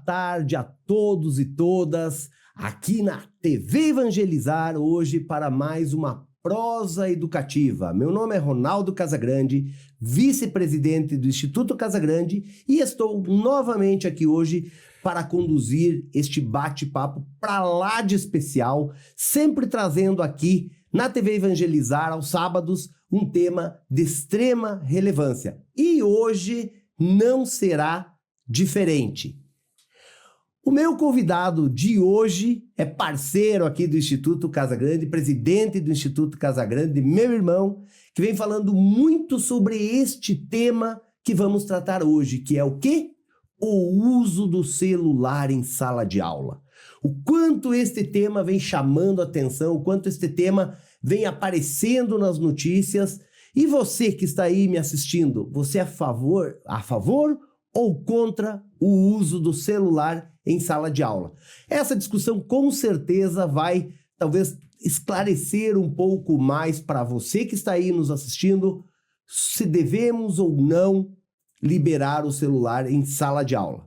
tarde a todos e todas, aqui na TV Evangelizar, hoje para mais uma prosa educativa. Meu nome é Ronaldo Casagrande, vice-presidente do Instituto Casagrande, e estou novamente aqui hoje para conduzir este bate-papo para lá de especial, sempre trazendo aqui na TV Evangelizar, aos sábados, um tema de extrema relevância. E hoje não será diferente. O meu convidado de hoje é parceiro aqui do Instituto Casagrande, presidente do Instituto Casagrande, meu irmão, que vem falando muito sobre este tema que vamos tratar hoje, que é o quê? O uso do celular em sala de aula. O quanto este tema vem chamando a atenção, o quanto este tema vem aparecendo nas notícias. E você que está aí me assistindo, você é a favor ou contra o uso do celular em sala de aula? Essa discussão com certeza vai, talvez, esclarecer um pouco mais para você que está aí nos assistindo se devemos ou não liberar o celular em sala de aula.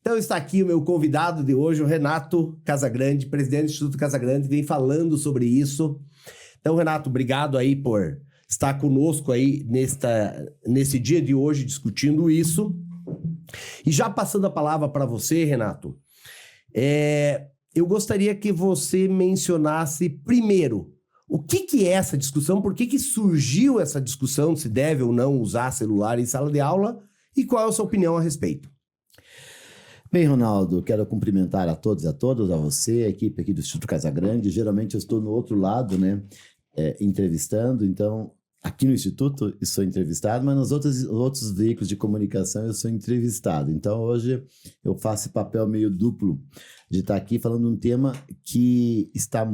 Então está aqui o meu convidado de hoje, o Renato Casagrande, presidente do Instituto Casagrande, vem falando sobre isso. Então, Renato, obrigado aí por estar conosco aí nesse dia de hoje discutindo isso. E já passando a palavra para você, Renato, eu gostaria que você mencionasse primeiro o que é essa discussão, por que surgiu essa discussão se deve ou não usar celular em sala de aula e qual é a sua opinião a respeito. Bem, Ronaldo, quero cumprimentar a todos e a todas, a você, a equipe aqui do Instituto Casagrande. Geralmente eu estou no outro lado, né, entrevistando, então aqui no Instituto eu sou entrevistado, mas nos outros veículos de comunicação eu sou entrevistado. Então hoje eu faço esse papel meio duplo de estar aqui falando um tema que está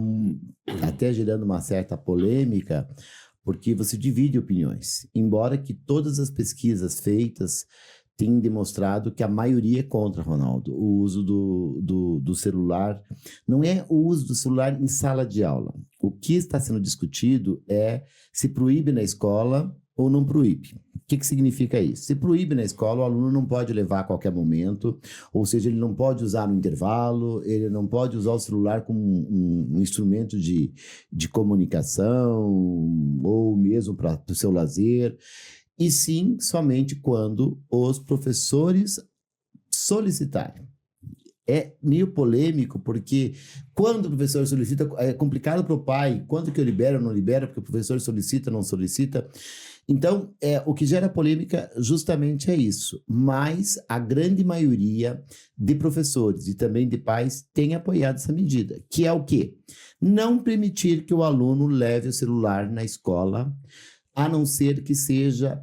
até gerando uma certa polêmica, porque você divide opiniões. Embora que todas as pesquisas feitas tem demonstrado que a maioria é contra, Ronaldo, o uso do celular. Não é o uso do celular em sala de aula. O que está sendo discutido é se proíbe na escola ou não proíbe. O que significa isso? Se proíbe na escola, o aluno não pode levar a qualquer momento, ou seja, ele não pode usar no intervalo, ele não pode usar o celular como um instrumento de comunicação, ou mesmo para o seu lazer. E sim, somente quando os professores solicitarem. É meio polêmico, porque quando o professor solicita, é complicado para o pai, quando que eu libero ou não libero, porque o professor solicita ou não solicita. Então, o que gera polêmica justamente é isso. Mas a grande maioria de professores e também de pais tem apoiado essa medida, que é o quê? Não permitir que o aluno leve o celular na escola, a não ser que seja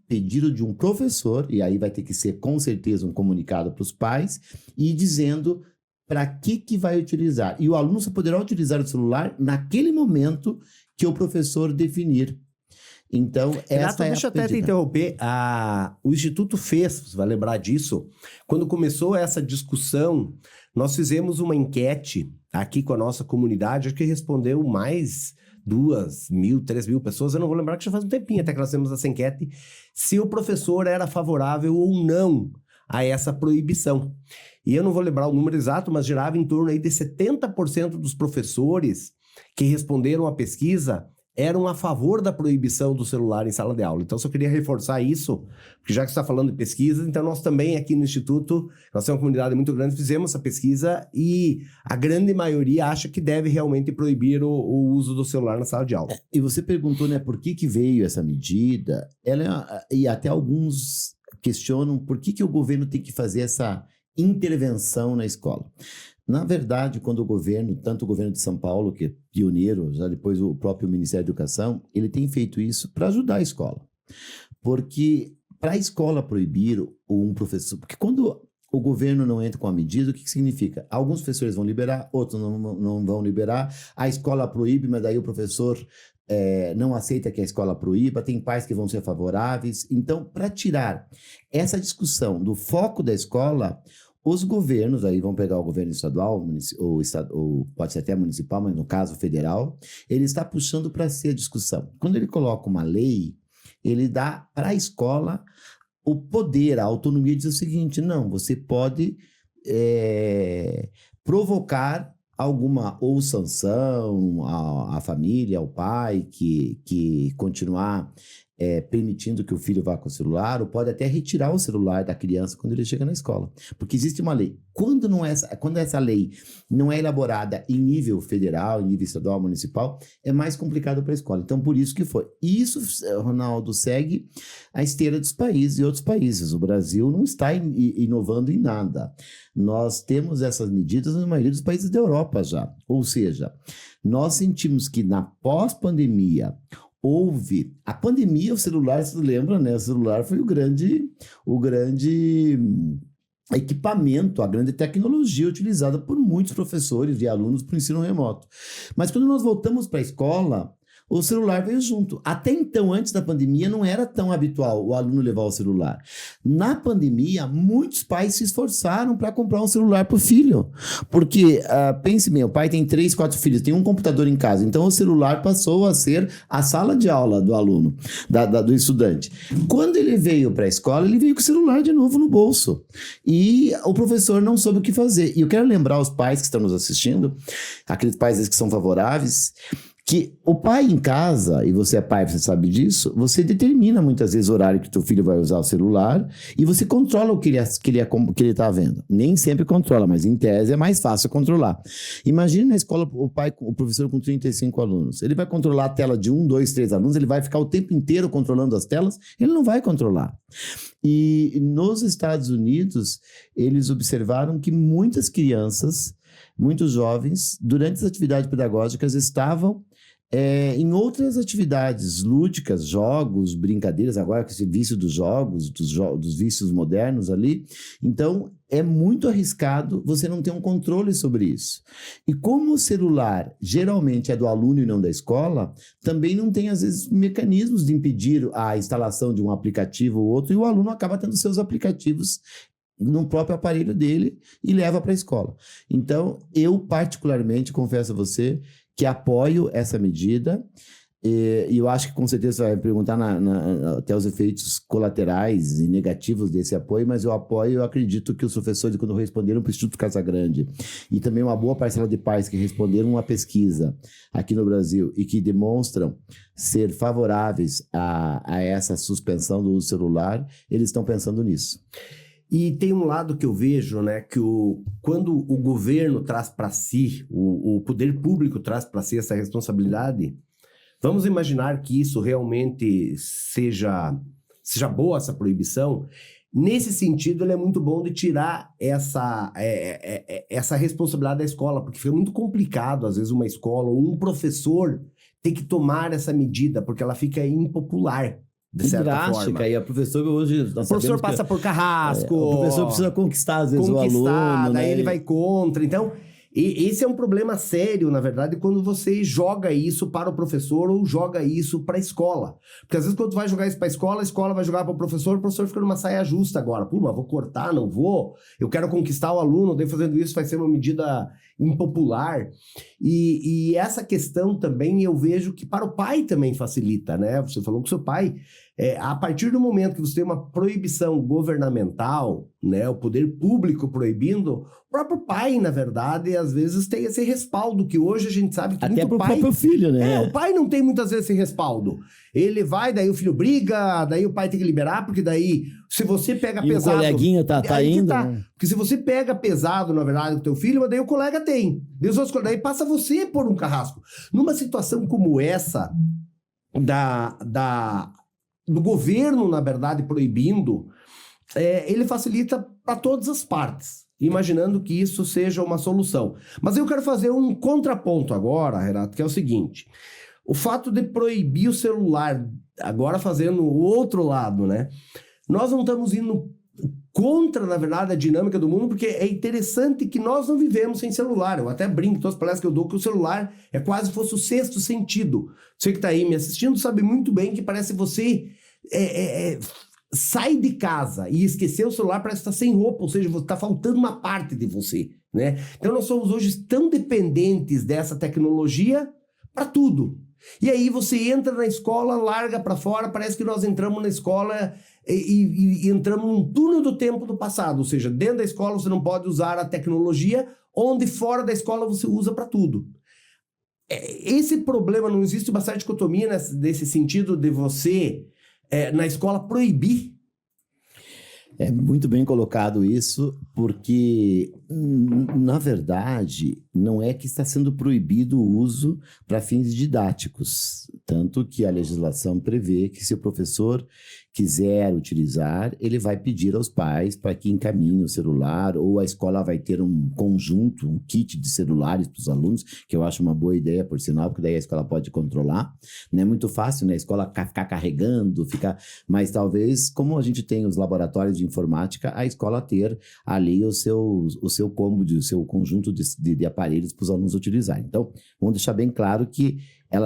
pedido de um professor, e aí vai ter que ser com certeza um comunicado para os pais, e dizendo para que vai utilizar. E o aluno só poderá utilizar o celular naquele momento que o professor definir. Então, Renato, deixa eu até te interromper. O Instituto fez, você vai lembrar disso, quando começou essa discussão, nós fizemos uma enquete aqui com a nossa comunidade, acho que respondeu mais 2.000, 3.000 pessoas, eu não vou lembrar que já faz um tempinho até que nós temos essa enquete, se o professor era favorável ou não a essa proibição. E eu não vou lembrar o número exato, mas girava em torno aí de 70% dos professores que responderam à pesquisa eram a favor da proibição do celular em sala de aula. Então, só queria reforçar isso, porque já que você está falando de pesquisa, então nós também aqui no Instituto, nós temos uma comunidade muito grande, fizemos essa pesquisa e a grande maioria acha que deve realmente proibir o uso do celular na sala de aula. E você perguntou, né, por que veio essa medida? E até alguns questionam por que o governo tem que fazer essa intervenção na escola. Na verdade, quando o governo, tanto o governo de São Paulo, que é pioneiro, já depois o próprio Ministério da Educação, ele tem feito isso para ajudar a escola. Porque para a escola proibir um professor... Porque quando o governo não entra com a medida, o que significa? Alguns professores vão liberar, outros não vão liberar, a escola proíbe, mas daí o professor não aceita que a escola proíba, tem pais que vão ser favoráveis. Então, para tirar essa discussão do foco da escola... Os governos, aí vão pegar o governo estadual, ou pode ser até municipal, mas no caso federal, ele está puxando para si a discussão. Quando ele coloca uma lei, ele dá para a escola o poder, a autonomia de dizer o seguinte, não, você pode provocar alguma ou sanção à família, ao pai, que continuar permitindo que o filho vá com o celular, ou pode até retirar o celular da criança quando ele chega na escola. Porque existe uma lei. Quando essa lei não é elaborada em nível federal, em nível estadual, municipal, é mais complicado para a escola. Então, por isso que foi. E isso, Ronaldo, segue a esteira dos países e outros países. O Brasil não está inovando em nada. Nós temos essas medidas na maioria dos países da Europa já. Ou seja, nós sentimos que na pós-pandemia houve a pandemia, o celular, você lembra, né? O celular foi o grande equipamento, a grande tecnologia utilizada por muitos professores e alunos para o ensino remoto. Mas quando nós voltamos para a escola, o celular veio junto. Até então, antes da pandemia, não era tão habitual o aluno levar o celular. Na pandemia, muitos pais se esforçaram para comprar um celular para o filho. Porque, pense bem, o pai tem 3, 4 filhos, tem um computador em casa. Então, o celular passou a ser a sala de aula do aluno, do estudante. Quando ele veio para a escola, ele veio com o celular de novo no bolso. E o professor não soube o que fazer. E eu quero lembrar os pais que estão nos assistindo, aqueles pais que são favoráveis, que o pai em casa, e você é pai, você sabe disso, você determina muitas vezes o horário que teu filho vai usar o celular e você controla o que ele está vendo. Nem sempre controla, mas em tese é mais fácil controlar. Imagine na escola o professor com 35 alunos. Ele vai controlar a tela de 1, 2, 3 alunos, ele vai ficar o tempo inteiro controlando as telas? Ele não vai controlar. E nos Estados Unidos, eles observaram que muitas crianças, muitos jovens, durante as atividades pedagógicas, estavam em outras atividades lúdicas, jogos, brincadeiras, agora com esse vício dos jogos, dos vícios modernos ali. Então, é muito arriscado você não ter um controle sobre isso. E como o celular geralmente é do aluno e não da escola, também não tem, às vezes, mecanismos de impedir a instalação de um aplicativo ou outro, e o aluno acaba tendo seus aplicativos no próprio aparelho dele e leva para a escola. Então, eu particularmente, confesso a você, que apoio essa medida, e eu acho que com certeza você vai perguntar até os efeitos colaterais e negativos desse apoio, mas eu acredito que os professores, quando responderam para o Instituto Casagrande, e também uma boa parcela de pais que responderam uma pesquisa aqui no Brasil e que demonstram ser favoráveis a essa suspensão do uso celular, eles estão pensando nisso. E tem um lado que eu vejo, né, que quando o governo traz para si, o poder público traz para si essa responsabilidade, vamos imaginar que isso realmente seja boa, essa proibição. Nesse sentido, ele é muito bom de tirar essa responsabilidade da escola, porque fica muito complicado, às vezes, uma escola ou um professor ter que tomar essa medida, porque ela fica impopular. De certa forma. E a professora hoje... O professor passa por carrasco. O professor precisa conquistar, às vezes, o aluno. Daí né? ele vai contra. Então, esse é um problema sério, na verdade, quando você joga isso para o professor ou joga isso para a escola. Porque às vezes quando tu vai jogar isso para a escola vai jogar para o professor fica numa saia justa agora. Pô, mas vou cortar, não vou. Eu quero conquistar o aluno, daí fazendo isso vai ser uma medida impopular. E essa questão também eu vejo que para o pai também facilita, né? Você falou com o seu pai... a partir do momento que você tem uma proibição governamental, né, o poder público proibindo, o próprio pai, na verdade, às vezes tem esse respaldo, que hoje a gente sabe que até muito pro pai... próprio filho, né? O pai não tem muitas vezes esse respaldo. Ele vai, daí o filho briga, daí o pai tem que liberar, porque daí, se você pega pesado... o coleguinha tá indo... Né? Porque se você pega pesado, na verdade, com o teu filho, mas daí o colega tem. Daí passa você por um carrasco. Numa situação como essa, do governo, na verdade, proibindo, ele facilita para todas as partes, imaginando que isso seja uma solução. Mas eu quero fazer um contraponto agora, Renato, que é o seguinte: o fato de proibir o celular, agora fazendo o outro lado, né? Nós não estamos indo contra, na verdade, a dinâmica do mundo, porque é interessante que nós não vivemos sem celular. Eu até brinco em todas as palestras que eu dou que o celular é quase fosse o sexto sentido. Você que está aí me assistindo sabe muito bem que parece que você sai de casa e esquecer o celular, parece que está sem roupa, ou seja, está faltando uma parte de você, né? Então nós somos hoje tão dependentes dessa tecnologia para tudo. E aí você entra na escola, larga para fora, parece que nós entramos na escola e entramos num túnel do tempo do passado, ou seja, dentro da escola você não pode usar a tecnologia, onde fora da escola você usa para tudo. Esse problema, não existe bastante dicotomia nesse sentido de você, na escola, proibir? É muito bem colocado isso, porque, na verdade, não é que está sendo proibido o uso para fins didáticos. Tanto que a legislação prevê que, se o professor quiser utilizar, ele vai pedir aos pais para que encaminhem o celular, ou a escola vai ter um conjunto, um kit de celulares para os alunos, que eu acho uma boa ideia, por sinal, porque daí a escola pode controlar. Não é muito fácil, né? A escola ficar carregando, mas talvez, como a gente tem os laboratórios de informática, a escola ter ali o seu combo, o seu conjunto de aparelhos para os alunos utilizarem. Então, vamos deixar bem claro que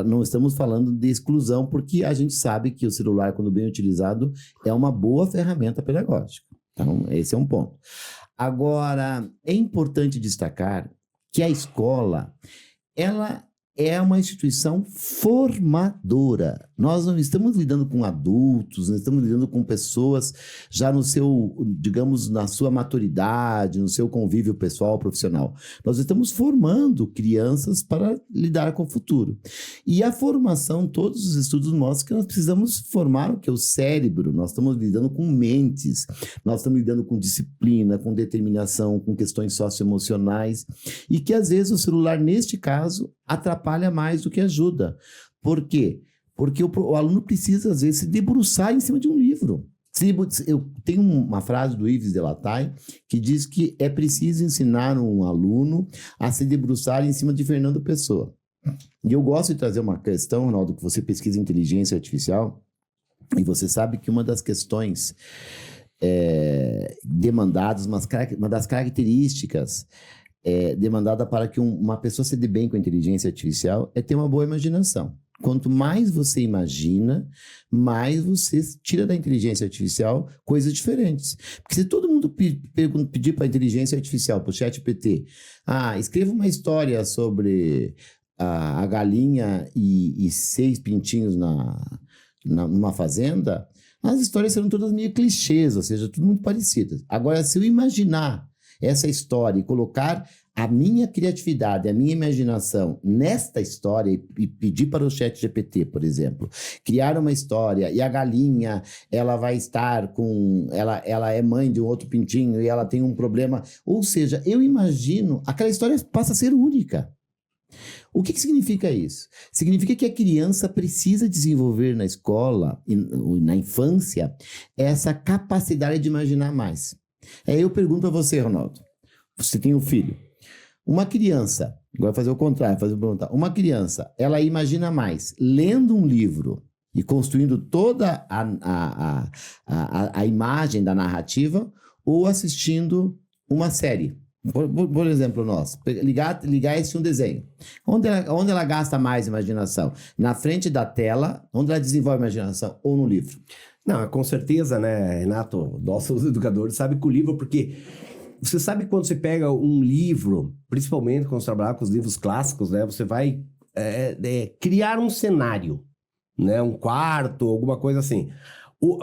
não estamos falando de exclusão, porque a gente sabe que o celular, quando bem utilizado, é uma boa ferramenta pedagógica. Então, esse é um ponto. Agora, é importante destacar que a escola, ela é uma instituição formadora. Nós não estamos lidando com adultos, não estamos lidando com pessoas já no seu, digamos, na sua maturidade, no seu convívio pessoal, profissional. Nós estamos formando crianças para lidar com o futuro. E a formação, todos os estudos mostram que nós precisamos formar o que? O cérebro. Nós estamos lidando com mentes, nós estamos lidando com disciplina, com determinação, com questões socioemocionais, e que às vezes o celular, neste caso, atrapalha mais do que ajuda. Por quê? Porque o aluno precisa, às vezes, se debruçar em cima de um livro. Eu tenho uma frase do Yves Delataille que diz que é preciso ensinar um aluno a se debruçar em cima de Fernando Pessoa. E eu gosto de trazer uma questão, Ronaldo, que você pesquisa inteligência artificial, e você sabe que uma das questões demandadas, uma das características demandada para que uma pessoa se dê bem com a inteligência artificial é ter uma boa imaginação. Quanto mais você imagina, mais você tira da inteligência artificial coisas diferentes. Porque se todo mundo pedir para a inteligência artificial, para o ChatGPT, escreva uma história sobre a galinha e 6 pintinhos numa fazenda, as histórias serão todas meio clichês, ou seja, tudo muito parecidas. Agora, se eu imaginar essa história e colocar a minha criatividade, a minha imaginação nesta história e pedir para o ChatGPT, por exemplo, criar uma história e a galinha, ela vai estar ela é mãe de um outro pintinho e ela tem um problema, ou seja, eu imagino, aquela história passa a ser única. O que significa isso? Significa que a criança precisa desenvolver na escola, na infância, essa capacidade de imaginar mais. Aí eu pergunto para você, Ronaldo, você tem um filho. Uma criança, agora fazer o contrário, uma criança, ela imagina mais lendo um livro e construindo toda a imagem da narrativa ou assistindo uma série. Por exemplo, ligar esse um desenho. Onde ela gasta mais imaginação? Na frente da tela, onde ela desenvolve a imaginação, ou no livro? Não, com certeza, né, Renato? Nossos educadores sabem que o livro, porque você sabe que quando você pega um livro, principalmente quando você trabalha com os livros clássicos, né, você vai criar um cenário, né, um quarto, alguma coisa assim.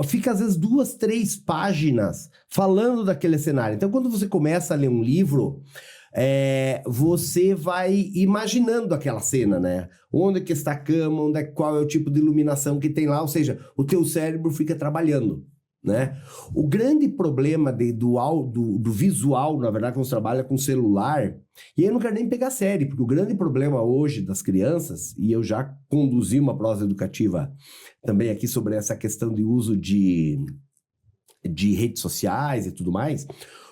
Fica às vezes 2, 3 páginas falando daquele cenário. Então, quando você começa a ler um livro, você vai imaginando aquela cena, né? Onde que está a cama, qual é o tipo de iluminação que tem lá, ou seja, o teu cérebro fica trabalhando, né? O grande problema do visual, na verdade, quando você trabalha com celular, e aí eu não quero nem pegar série, porque o grande problema hoje das crianças, e eu já conduzi uma prosa educativa também aqui sobre essa questão de uso de redes sociais e tudo mais.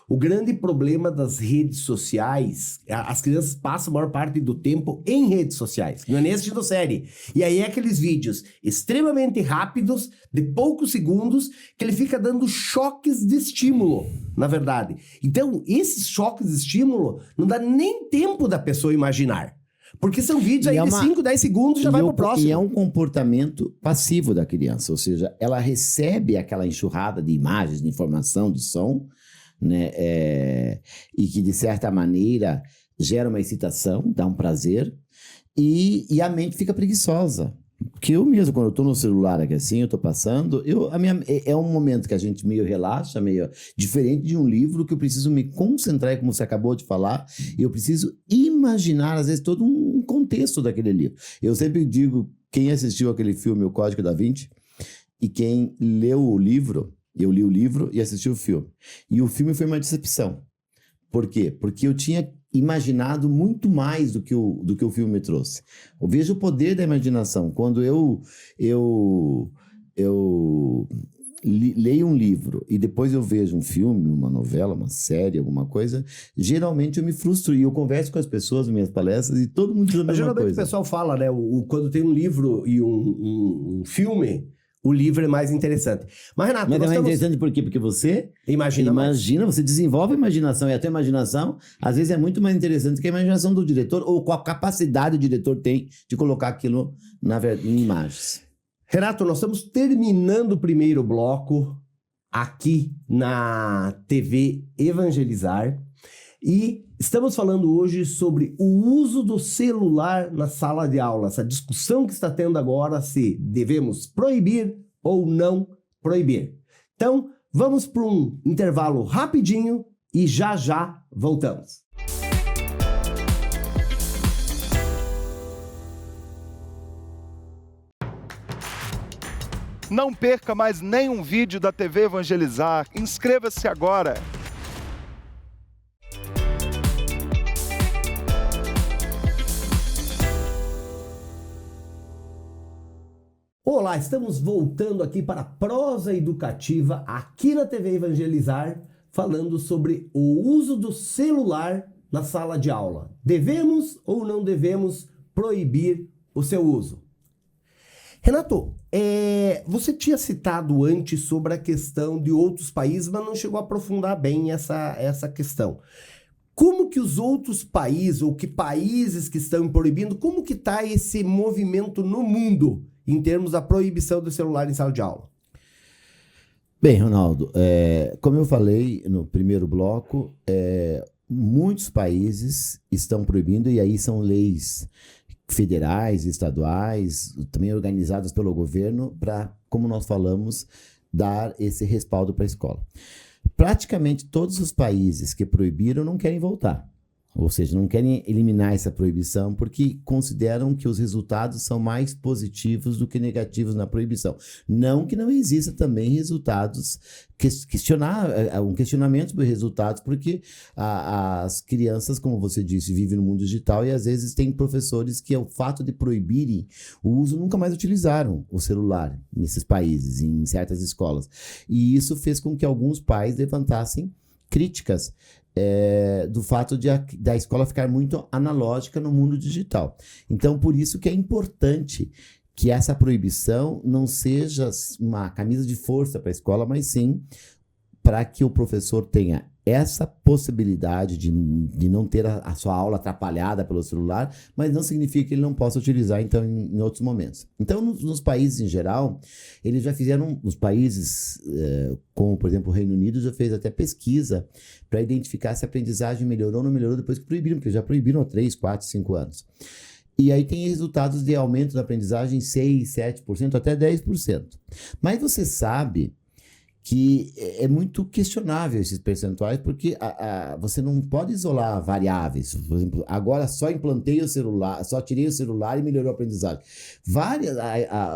O grande problema das redes sociais, as crianças passam a maior parte do tempo em redes sociais, não é nem assistindo série. E aí aqueles vídeos extremamente rápidos, de poucos segundos, que ele fica dando choques de estímulo, na verdade. Então, esses choques de estímulo não dá nem tempo da pessoa imaginar. Porque são vídeos aí de 5, 10 segundos e já vai pro próximo. E é um comportamento passivo da criança, ou seja, ela recebe aquela enxurrada de imagens, de informação, de som, né, e que de certa maneira gera uma excitação, dá um prazer, e a mente fica preguiçosa. Porque eu mesmo, quando eu tô no celular aqui assim, eu tô passando, é um momento que a gente meio relaxa, meio diferente de um livro, que eu preciso me concentrar, como você acabou de falar, e eu preciso imaginar, às vezes, todo um contexto daquele livro. Eu sempre digo, quem assistiu aquele filme, O Código da Vinci, e quem leu o livro, eu li o livro e assisti o filme. E o filme foi uma decepção. Por quê? Porque eu tinha imaginado muito mais do que o filme me trouxe. Eu vejo o poder da imaginação. Quando eu leio um livro e depois eu vejo um filme, uma novela, uma série, alguma coisa, geralmente eu me frustro e eu converso com as pessoas nas minhas palestras e todo mundo diz a mesma Geralmente coisa. o pessoal fala, né? Quando tem um livro e um filme, o livro é mais interessante. Mas, Renato, Mas nós é estamos... interessante por quê? Porque você Imagina mais. você desenvolve a imaginação, e a tua imaginação, às vezes, é muito mais interessante que a imaginação do diretor, ou com a capacidade o diretor tem de colocar aquilo em imagens. Renato, nós estamos terminando o primeiro bloco aqui na TV Evangelizar e estamos falando hoje sobre o uso do celular na sala de aula, essa discussão que está tendo agora se devemos proibir ou não proibir. Então, vamos para um intervalo rapidinho e já voltamos. Não perca mais nenhum vídeo da TV Evangelizar. Inscreva-se agora! Olá, estamos voltando aqui para a prosa educativa aqui na TV Evangelizar, falando sobre o uso do celular na sala de aula. Devemos ou não devemos proibir o seu uso? Renato, você tinha citado antes sobre a questão de outros países, mas não chegou a aprofundar bem essa questão. Como que os outros países, ou que países que estão proibindo, como que está esse movimento no mundo em termos da proibição do celular em sala de aula? Bem, Ronaldo, como eu falei no primeiro bloco, muitos países estão proibindo, e aí são leis federais, estaduais, também organizadas pelo governo, para, como nós falamos, dar esse respaldo para a escola. Praticamente todos os países que proibiram não querem voltar. Ou seja, não querem eliminar essa proibição porque consideram que os resultados são mais positivos do que negativos na proibição. Não que não exista também resultados, um questionamento sobre resultados, porque as crianças, como você disse, vivem no mundo digital e às vezes tem professores que, ao fato de proibirem o uso, nunca mais utilizaram o celular nesses países, em certas escolas. E isso fez com que alguns pais levantassem críticas do fato da escola ficar muito analógica no mundo digital. Então, por isso que é importante que essa proibição não seja uma camisa de força para a escola, mas sim para que o professor tenha essa possibilidade de não ter a sua aula atrapalhada pelo celular, mas não significa que ele não possa utilizar, então, em outros momentos. Então, nos países em geral, eles já fizeram, os países, como, por exemplo, o Reino Unido, já fez até pesquisa para identificar se a aprendizagem melhorou ou não melhorou depois que proibiram, porque já proibiram há 3, 4, 5 anos. E aí tem resultados de aumento da aprendizagem 6, 7%, até 10%. Mas você sabe que é muito questionável esses percentuais, porque você não pode isolar variáveis. Por exemplo, agora só implantei o celular, só tirei o celular e melhorou a aprendizagem.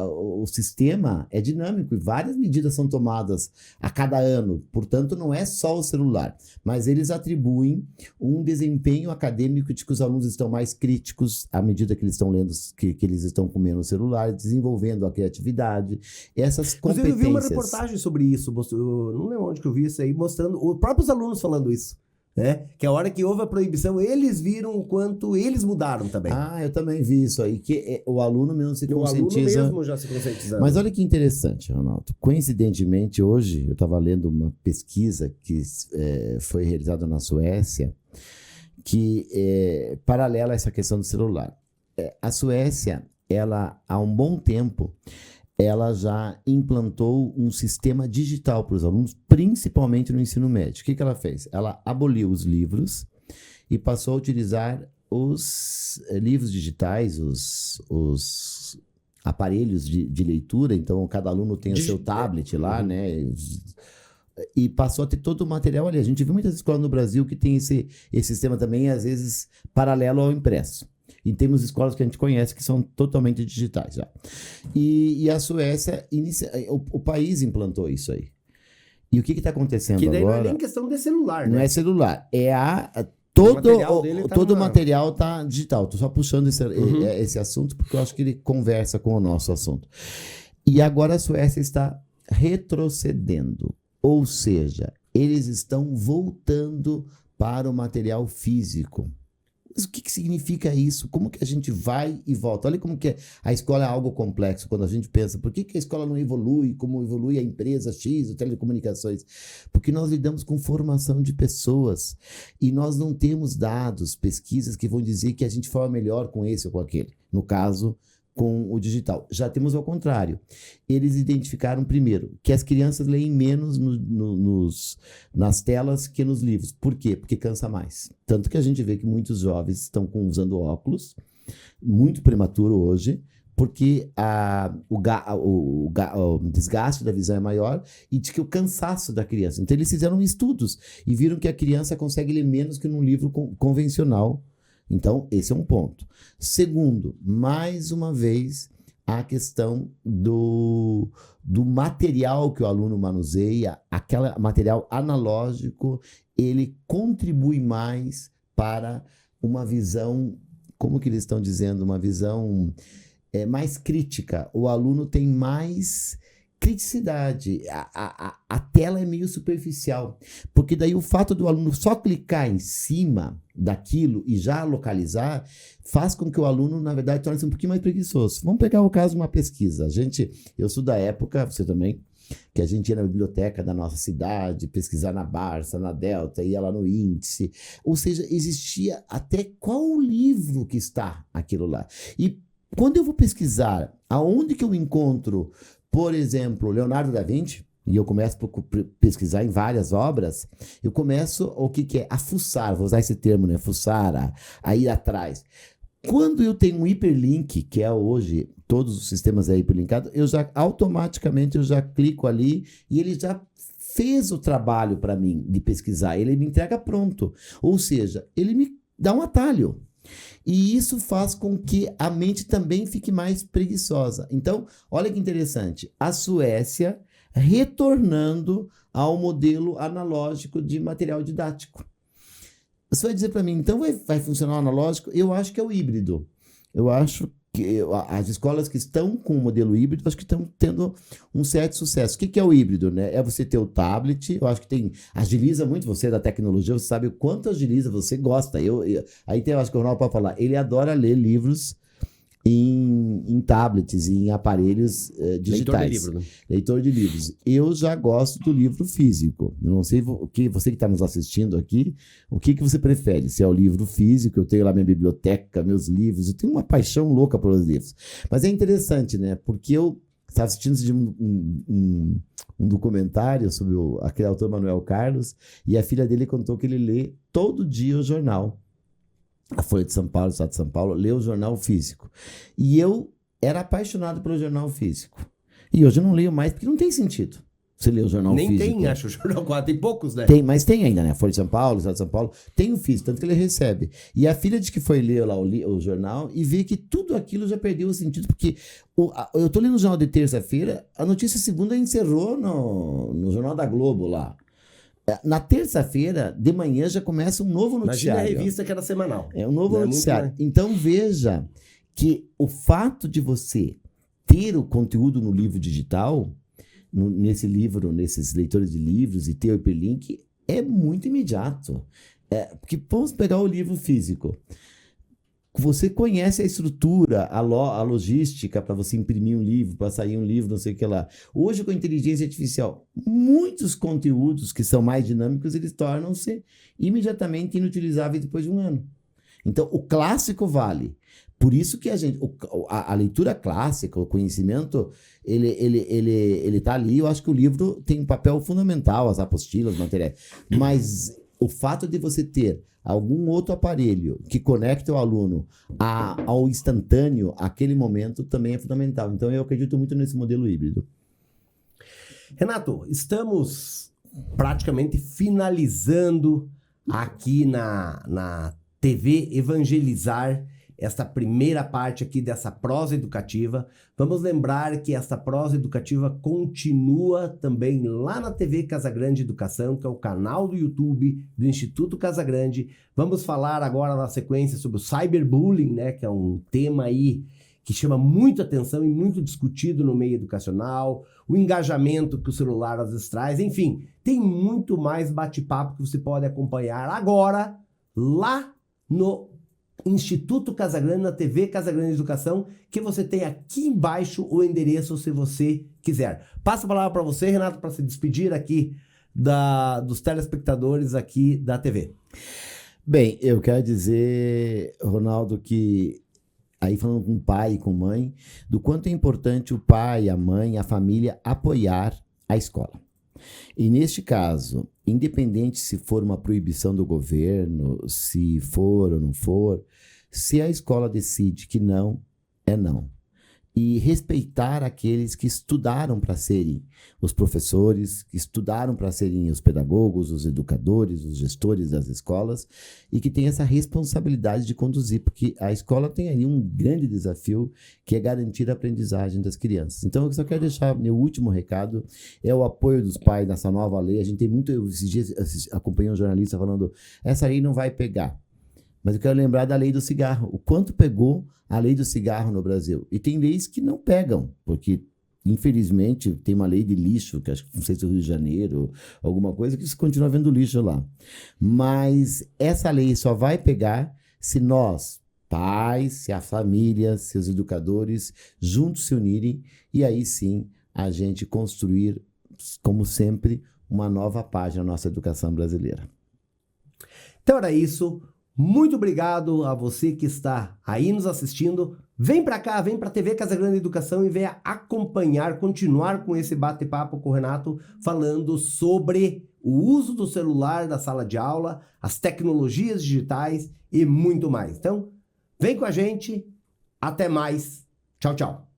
O sistema é dinâmico e várias medidas são tomadas a cada ano. Portanto, não é só o celular, mas eles atribuem um desempenho acadêmico de que os alunos estão mais críticos à medida que eles estão lendo, que eles estão comendo o celular, desenvolvendo a criatividade, essas competências. Eu vi uma reportagem sobre isso. Eu não lembro onde que eu vi isso aí, mostrando os próprios alunos falando isso, né? Que a hora que houve a proibição, eles viram o quanto eles mudaram também. Eu também vi isso aí, que o aluno mesmo se conscientiza. O aluno mesmo já se conscientizando. Mas olha que interessante, Ronaldo. Coincidentemente, hoje eu estava lendo uma pesquisa que foi realizada na Suécia, que é paralela a essa questão do celular. A Suécia, ela, há um bom tempo, ela já implantou um sistema digital para os alunos, principalmente no ensino médio. O que ela fez? Ela aboliu os livros e passou a utilizar os livros digitais, os aparelhos de leitura, então cada aluno tem o seu tablet lá, né? E passou a ter todo o material ali. A gente viu muitas escolas no Brasil que tem esse sistema também, às vezes, paralelo ao impresso. E temos escolas que a gente conhece que são totalmente digitais já. E a Suécia, o país implantou isso aí. E o que está acontecendo agora? Que daí não é nem questão de celular, né? Não é celular, é todo o material está digital. Estou só puxando esse assunto porque eu acho que ele conversa com o nosso assunto. E agora a Suécia está retrocedendo. Ou seja, eles estão voltando para o material físico. Mas o que significa isso? Como que a gente vai e volta? Olha como que a escola é algo complexo quando a gente pensa, por que a escola não evolui como evolui a empresa X, o telecomunicações? Porque nós lidamos com formação de pessoas e nós não temos dados, pesquisas que vão dizer que a gente forma melhor com esse ou com aquele. No caso, com o digital. Já temos ao contrário. Eles identificaram, primeiro, que as crianças leem menos nas telas que nos livros. Por quê? Porque cansa mais. Tanto que a gente vê que muitos jovens estão usando óculos, muito prematuro hoje, porque o desgaste da visão é maior e de que o cansaço da criança. Então, eles fizeram estudos e viram que a criança consegue ler menos que num livro convencional. Então, esse é um ponto. Segundo, mais uma vez, a questão do material que o aluno manuseia, aquele material analógico, ele contribui mais para uma visão, como que eles estão dizendo, uma visão mais crítica. O aluno tem mais criticidade, a tela é meio superficial, porque daí o fato do aluno só clicar em cima daquilo e já localizar, faz com que o aluno, na verdade, torne-se um pouquinho mais preguiçoso. Vamos pegar o caso de uma pesquisa. Eu sou da época, você também, que a gente ia na biblioteca da nossa cidade, pesquisar na Barça, na Delta, ia lá no Índice, ou seja, existia até qual o livro que está aquilo lá. E quando eu vou pesquisar, aonde que eu encontro, por exemplo, Leonardo da Vinci, e eu começo a pesquisar em várias obras, eu começo a fuçar, vou usar esse termo, né? Fuçar, a ir atrás. Quando eu tenho um hiperlink, que é hoje, todos os sistemas hiperlinkados, automaticamente eu já clico ali e ele já fez o trabalho para mim de pesquisar, ele me entrega pronto. Ou seja, ele me dá um atalho. E isso faz com que a mente também fique mais preguiçosa. Então, olha que interessante, a Suécia retornando ao modelo analógico de material didático. Você vai dizer para mim, então vai funcionar o analógico? Eu acho que é o híbrido. Eu acho que as escolas que estão com o modelo híbrido, acho que estão tendo um certo sucesso. O que é o híbrido, né? É você ter o tablet, eu acho que agiliza muito você da tecnologia, você sabe o quanto agiliza, você gosta. Aí eu acho que o Ronaldo pode falar, ele adora ler livros em tablets, em aparelhos digitais. Leitor de livro, né? Leitor de livros. Eu já gosto do livro físico. Eu não sei você que está nos assistindo aqui, o que você prefere? Se é o livro físico, eu tenho lá minha biblioteca, meus livros, eu tenho uma paixão louca pelos livros. Mas é interessante, né? Porque eu estava assistindo um documentário sobre aquele autor Manuel Carlos, e a filha dele contou que ele lê todo dia o jornal. A Folha de São Paulo, o Estado de São Paulo, lê o jornal físico. E eu era apaixonado pelo jornal físico. E hoje eu não leio mais, porque não tem sentido você ler o jornal físico. Nem tem, acho, o jornal 4, tem poucos, né? Mas tem ainda, né? A Folha de São Paulo, o Estado de São Paulo, tem o físico, tanto que ele recebe. E a filha diz que foi ler lá o jornal e vê que tudo aquilo já perdeu o sentido, porque eu tô lendo o jornal de terça-feira, a notícia segunda encerrou no Jornal da Globo lá. Na terça-feira, de manhã, já começa um novo noticiário. Imagina a revista que era semanal. É um novo noticiário. Então, veja que o fato de você ter o conteúdo no livro digital, nesses leitores de livros e ter o hiperlink, é muito imediato. Porque vamos pegar o livro físico. Você conhece a estrutura, a logística para você imprimir um livro, para sair um livro, não sei o que lá. Hoje, com a inteligência artificial, muitos conteúdos que são mais dinâmicos, eles tornam-se imediatamente inutilizáveis depois de um ano. Então, o clássico vale. Por isso que a leitura clássica, o conhecimento, ele está ali. Eu acho que o livro tem um papel fundamental, as apostilas, os materiais. Mas o fato de você ter algum outro aparelho que conecte o aluno ao instantâneo, aquele momento também é fundamental. Então, eu acredito muito nesse modelo híbrido. Renato, estamos praticamente finalizando aqui na TV Evangelizar esta primeira parte aqui dessa prosa educativa. Vamos lembrar que essa prosa educativa continua também lá na TV Casagrande Educação, que é o canal do YouTube do Instituto Casagrande. Vamos falar agora na sequência sobre o cyberbullying, né, que é um tema aí que chama muita atenção e muito discutido no meio educacional, o engajamento que o celular às vezes traz, enfim, tem muito mais bate-papo que você pode acompanhar agora lá no Instituto Casagrande, na TV Casagrande Educação, que você tem aqui embaixo o endereço se você quiser. Passo a palavra para você, Renato, para se despedir aqui dos telespectadores aqui da TV. Bem, eu quero dizer, Ronaldo, que aí falando com o pai e com mãe, do quanto é importante o pai, a mãe, a família apoiar a escola. E neste caso, independente se for uma proibição do governo, se for ou não for, se a escola decide que não, é não. E respeitar aqueles que estudaram para serem os professores, que estudaram para serem os pedagogos, os educadores, os gestores das escolas, e que tem essa responsabilidade de conduzir, porque a escola tem ali um grande desafio, que é garantir a aprendizagem das crianças. Então, eu só quero deixar, meu último recado, é o apoio dos pais nessa nova lei. A gente tem muito, esses dias acompanhei um jornalista falando, essa lei não vai pegar. Mas eu quero lembrar da lei do cigarro, o quanto pegou a lei do cigarro no Brasil. E tem leis que não pegam, porque, infelizmente, tem uma lei de lixo, que acho que não sei se é o Rio de Janeiro, alguma coisa, que se continua vendo lixo lá. Mas essa lei só vai pegar se nós, pais, se a família, se os educadores, juntos se unirem, e aí sim a gente construir, como sempre, uma nova página na nossa educação brasileira. Então era isso. Muito obrigado a você que está aí nos assistindo. Vem para cá, vem para a TV Casagrande Educação e venha acompanhar, continuar com esse bate-papo com o Renato, falando sobre o uso do celular na sala de aula, as tecnologias digitais e muito mais. Então, vem com a gente. Até mais. Tchau, tchau.